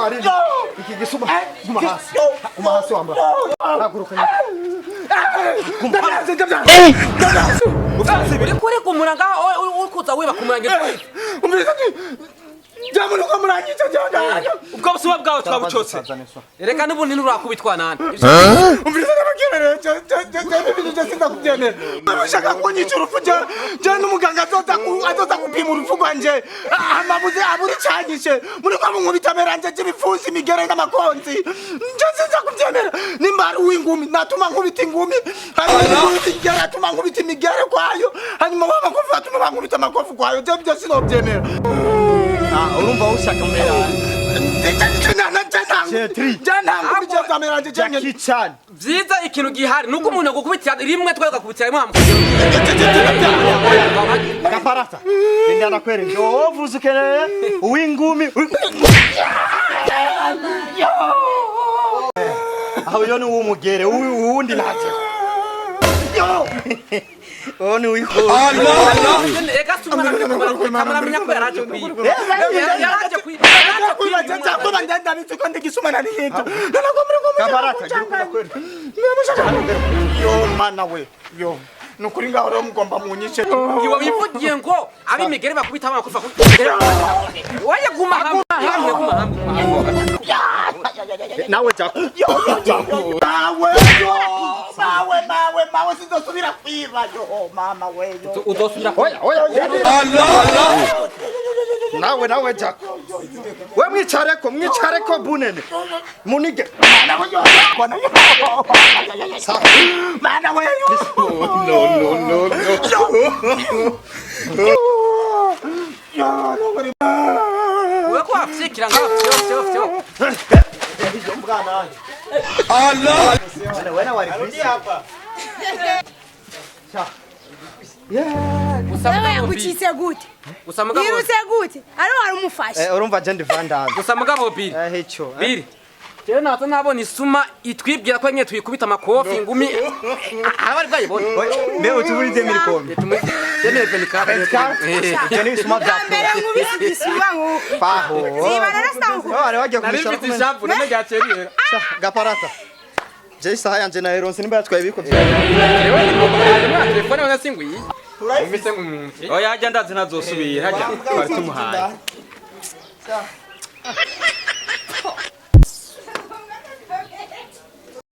Mari. Iki gisuma. Umahasi wamba. Haguruka. Uri kumuranga ukuza wiba kumuranga. Jamuru kamurangiza cyane. Ubwo busuma bwawe twabucotse. Reka nubundi nurakubitwa nani. Umvise n'abagirere cyane sinda kubyemera. Bashaka kunyica urufu cyane umuganga azoza gupima urufu rwanje. Amabuze aburi cyanyishe. Muri kwa munkubitamera nje cy'ibifuzi imigere n'amakonzi. Nje sinza kubyemera. Nimba ari uw'ingumi natuma nkubita ingumi. Hanyuma natuma nkubita imigere kwayo. Hanyuma w'amakofu atuma bankubita amakofu kwayo. Byo sinobyemera. urumva ushaka mbera Vyiza ikintu gihari nuko umuntu agukubitira rimwe twega kubitira rimwe Gaparata ndana kwere ndo vuzukeneye uwingumi aho yone uwumugere uwundi naje Oni wiko. Allah. Eka sumana kamera minya ko yaraje kwiba. Yaraje kwiba. Tata ko bandanda bitse ko ndigisumana ni yeto. Gaparata girukunda kwere. Yo mana we. Yo. Nukuri ngaho ro mugomba munyishe. Iwa bivugiye ngo abi migere bakubita abana kufa. Waye guma hamwe guma hamwe. Nawe jako. Mawe sidosubira kwiba yo mama we yo. Udosubira oya. Allah. Nawe jako. We mwicareko bunene. Munige. Mana we yo. No. Ya no bari. we ko afsikira ngaho Allah. Wana wari hapa. Usama yakuchise gute? Usama gabo. Yiruse gute? Ari warumufashe. Urumva je ndivandana. Usama gabo biri. Hecho. Biri. Jewe nazo nabona isuma itwibwira ko nye tuyikubita amakofi ingumi. Abari bwayibona. Mbe utuburize milikombe. Tene penika. Jeni isuma bya. Mbere nkubisi isuma ngo. Paho. Zibara nasangu. Wale wajya kumishora. Nari jambo none gacerira. Gaparata. Je isaha yanje na eronse nimba yatwaye biko bya. Yewe ni mobile telefone wana singwi. Umbise ngo oya ajya ndazi nazosubira hajya twari tumuhaye